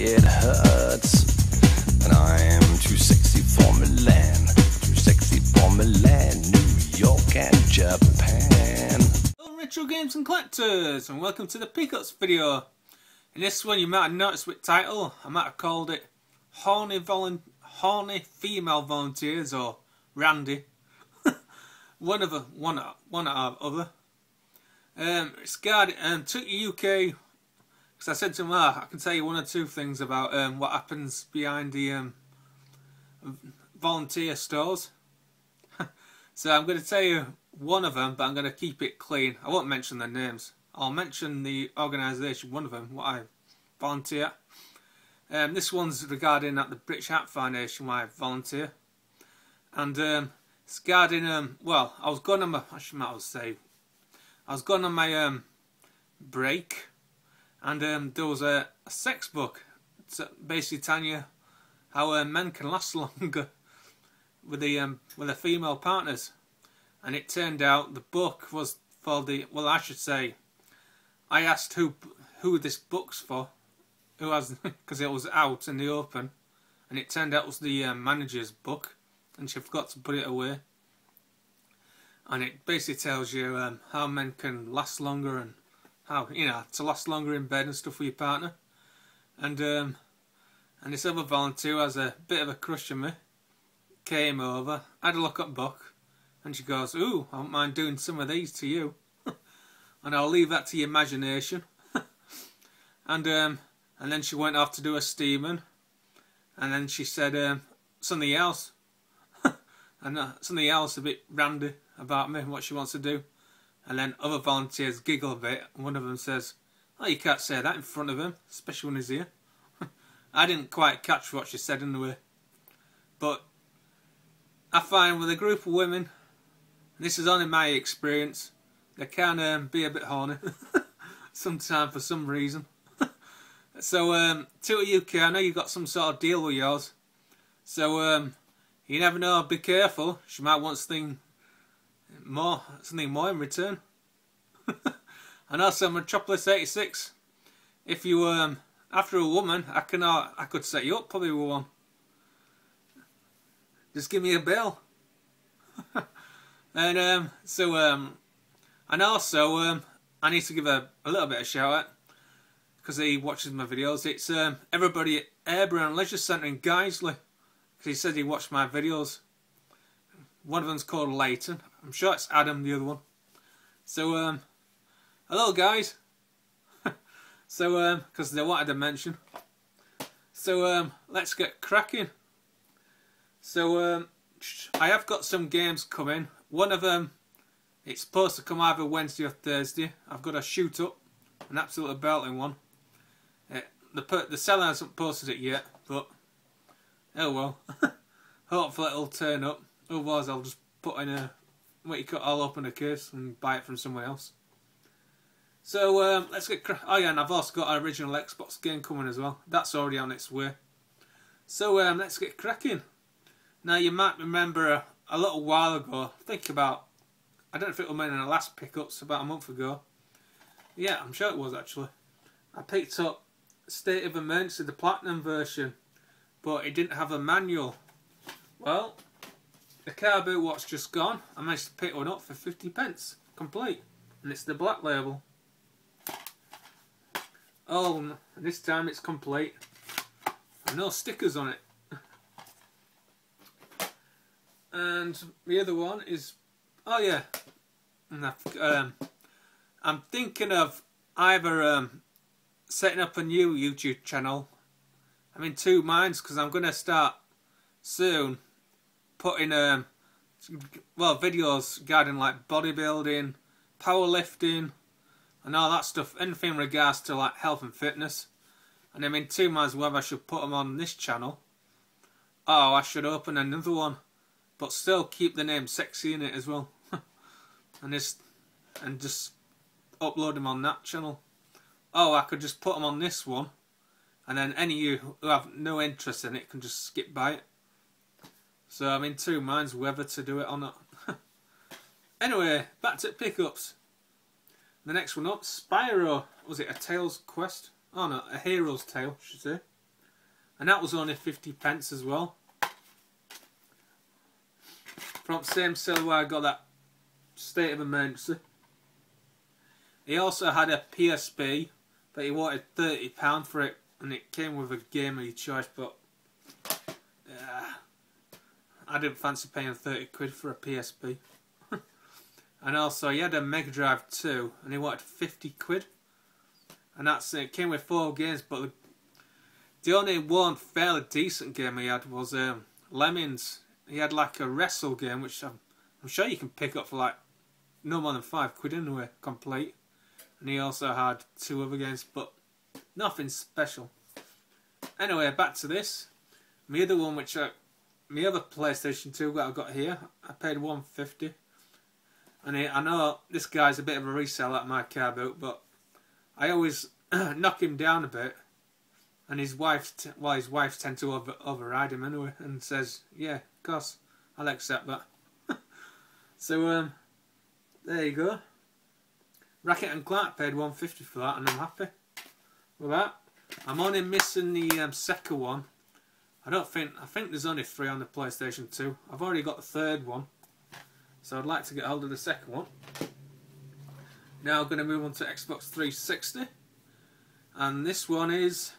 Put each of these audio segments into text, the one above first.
it hurts. And I'm too sexy for Milan, too sexy for Milan, New York and Japan. Hello retro games and collectors, and welcome to the pickups video. In this one you might have noticed with title, I might have called it Horny Female Volunteers or Randy. one or other. It's got took the UK because I said to him, I can tell you one or two things about what happens behind the volunteer stores. So I'm going to tell you one of them, but I'm going to keep it clean. I won't mention their names. I'll mention the organisation, one of them, what I volunteer. This one's regarding at the British Heart Foundation where I volunteer. And it's regarding, well, I was going on my, I was going on my break, and there was a sex book basically telling you how men can last longer with their female partners. And it turned out the book was for the, well, I should say, I asked who this book's for, who has, because it was out in the open, and it turned out it was the manager's book, and she forgot to put it away. And it basically tells you how men can last longer and how, you know, to last longer in bed and stuff with your partner. And this other volunteer who has a bit of a crush on me came over, had a look at the book, and she goes, "Ooh, I don't mind doing some of these to you." And I'll leave that to your imagination. And then she went off to do a steaming, and then she said something else, and something else a bit randy about me and what she wants to do. And then other volunteers giggle a bit, and one of them says, "Oh, you can't say that in front of him, especially when he's here." I didn't quite catch what she said anyway, but I find with a group of women, and this is only my experience, they can be a bit horny sometimes for some reason. So to the UK, I know you've got some sort of deal with yours, so you never know, be careful, she might want something more in return. And also Metropolis 86, if you after a woman, I could set you up probably with one. Just give me a bell. And and also I need to give a little bit of shout out because he watches my videos. It's everybody at Airborne Leisure Centre in Guiseley, because he said he watched my videos. One of them's called Leighton. I'm sure it's Adam, the other one. So hello guys. So because they wanted to mention. So let's get cracking. So I have got some games coming. One of them, it's supposed to come either Wednesday or Thursday. I've got a shoot up, an absolutely belting one. The seller hasn't posted it yet, but oh well. Hopefully it'll turn up. Otherwise I'll just put in a, I'll open a case and buy it from someone else. So let's get oh yeah, and I've also got an original Xbox game coming as well. That's already on its way. So let's get cracking. Now you might remember a little while ago, I don't know if it was in the last pickups about a month ago. Yeah, I'm sure it was actually. I picked up State of Emergency, the Platinum version, but it didn't have a manual. Well, the car boot watch just gone. I managed to pick one up for 50p, complete, and it's the black label. Oh, this time it's complete. And no stickers on it. And the other one is, oh yeah, and I'm thinking of either setting up a new YouTube channel. I'm in two minds because I'm going to start soon putting well, videos regarding like bodybuilding, powerlifting, and all that stuff, anything in regards to like health and fitness. And I'm in two minds whether I should put them on this channel or I should open another one, but still keep the name sexy in it as well. and just upload them on that channel. Oh, I could just put them on this one, and then any of you who have no interest in it can just skip by it. So I'm in two minds whether to do it or not. Anyway, back to pickups. The next one up, Spyro. Was it A Tale's Quest? Oh no, A Hero's Tale, I should say. and that was only 50p as well. From the same sale where I got that State of Emergency. He also had a PSP, but he wanted £30 for it, and it came with a game of your choice, but I didn't fancy paying 30 quid for a PSP. And also he had a Mega Drive 2, and he wanted 50 quid. And that's it. It came with 4 games, but the only one fairly decent game he had was Lemmings. He had like a wrestle game, which I'm sure you can pick up for like no more than 5 quid anyway, complete. And he also had 2 other games, but nothing special. Anyway, back to this. My other one, my other PlayStation 2 that I got here, I paid $150. And I know this guy's a bit of a reseller at my car boot, but I always knock him down a bit. And his wife tend to override him anyway, and says, "Yeah, of course, I'll accept that." So there you go. Racket and Clark paid $150 for that, and I'm happy with that. I'm only missing the second one. I think there's only 3 on the PlayStation 2. I've already got the third one, so I'd like to get hold of the second one. Now I'm going to move on to Xbox 360, and this one is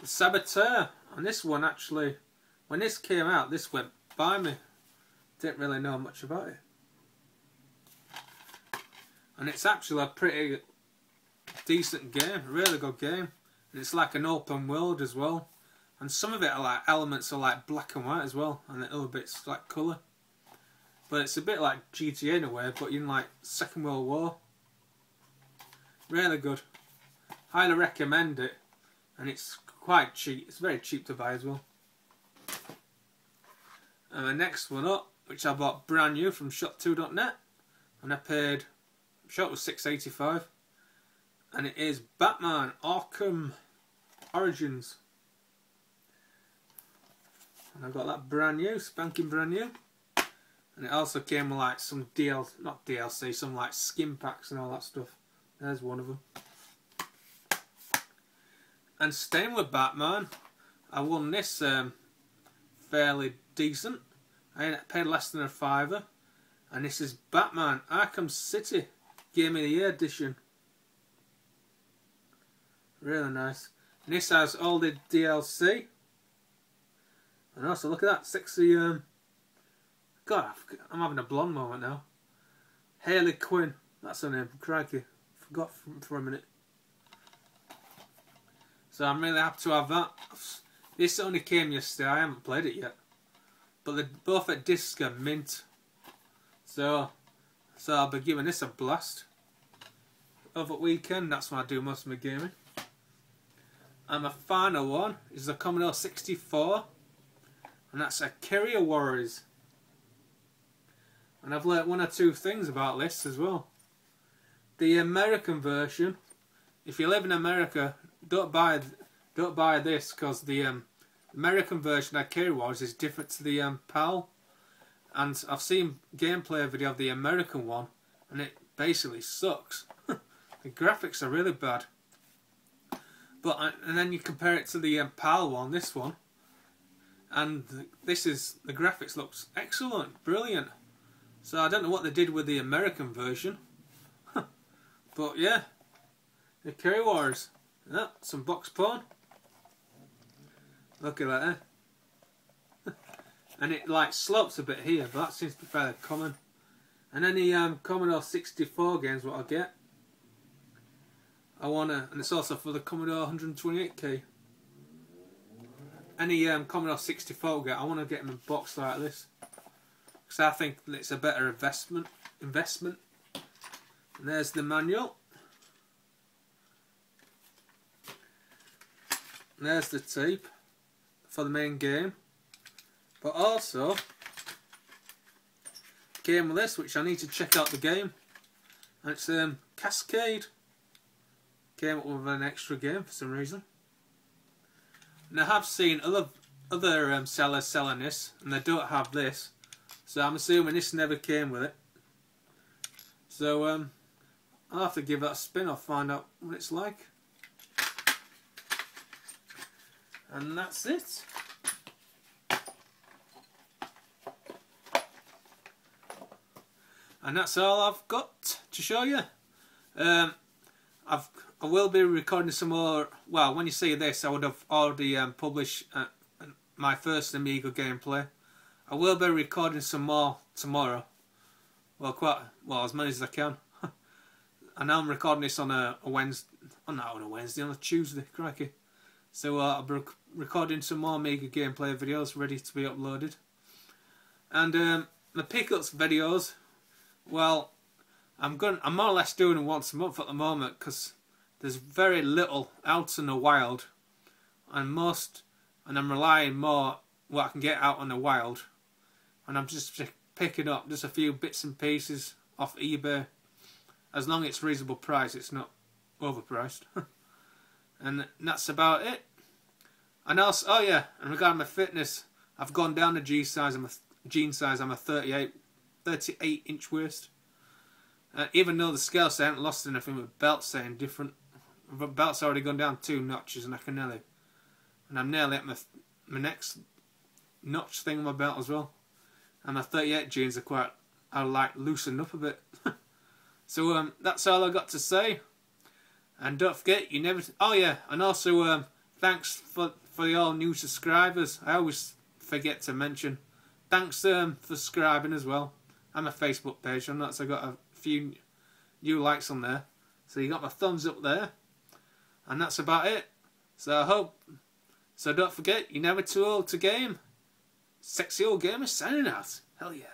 the Saboteur. And this one, actually, when this came out, this went by me. Didn't really know much about it. And it's actually a pretty decent game, a really good game. And it's like an open world as well. And some of it are like elements are like black and white as well, and the other bits like colour. But it's a bit like GTA in a way, but in like Second World War. Really good. Highly recommend it. And it's quite cheap. It's very cheap to buy as well. And the next one up, which I bought brand new from shop2.net, and I paid, I'm sure it was $6.85, and it is Batman Arkham Origins. And I got that brand new, spanking brand new. And it also came with like some not DLC, some like skin packs and all that stuff. There's one of them. And staying with Batman, I won this fairly decent. I paid less than a £5, and this is Batman Arkham City Game of the Year edition. Really nice. And this has all the DLC. And also look at that sexy. God, I'm having a blonde moment now. Harley Quinn. That's her name. Crikey, forgot for a minute. So I'm really happy to have that. This only came yesterday. I haven't played it yet, but they're both at disc and mint. So I'll be giving this a blast over the weekend. That's when I do most of my gaming. And my final one is the Commodore 64, and that's a Career Warriors. And I've learnt 1 or 2 things about this as well. The American version, if you live in America, don't buy this, because the American version of Career Warriors is different to the PAL. And I've seen gameplay video of the American one, and it basically sucks. The graphics are really bad. And then you compare it to the PAL one, this one, and the graphics looks excellent, brilliant. So I don't know what they did with the American version, but yeah, the Career Warriors. Yeah, some box porn. Look at that, eh? And it like slopes a bit here, but that seems to be fairly common. And any Commodore 64 games, what I get, and it's also for the Commodore 128K. Any Commodore 64 I want to get them in a box like this, because I think it's a better investment. And there's the manual. And there's the tape for the main game. But also came with this, which I need to check out the game. And it's Cascade. Came up with an extra game for some reason. And I have seen other sellers selling this, and they don't have this. So I'm assuming this never came with it. So I'll have to give that a spin. I'll find out what it's like. And that's it. And that's all I've got to show you. I will be recording some more. Well, when you see this, I would have already published my first Amiga gameplay. I will be recording some more tomorrow. Well, as many as I can. And now I'm recording this on a Wednesday. Oh, not on a Wednesday, on a Tuesday. Crikey. So I'll be recording some more Amiga gameplay videos ready to be uploaded. And the pickups videos, well, I'm more or less doing them once a month at the moment because there's very little out in the wild, and I'm relying more what I can get out in the wild, and I'm just picking up just a few bits and pieces off eBay, as long as it's reasonable price, it's not overpriced. And that's about it. And also, oh yeah, and regarding my fitness, I've gone down a jean size. I'm a 38 inch waist. Even though the scale say I haven't lost anything, with belts saying different. But belt's already gone down 2 notches, and I'm nearly at my next notch thing on my belt as well. And my 38 jeans are like loosened up a bit. So that's all I got to say. And don't forget, you never. Oh yeah, and also thanks for the all new subscribers. I always forget to mention. Thanks for subscribing as well. I'm a Facebook page, and that's I got a few new likes on there. So you got my thumbs up there, and that's about it. So don't forget, you're never too old to game. Sexy old gamer signing out. Hell yeah.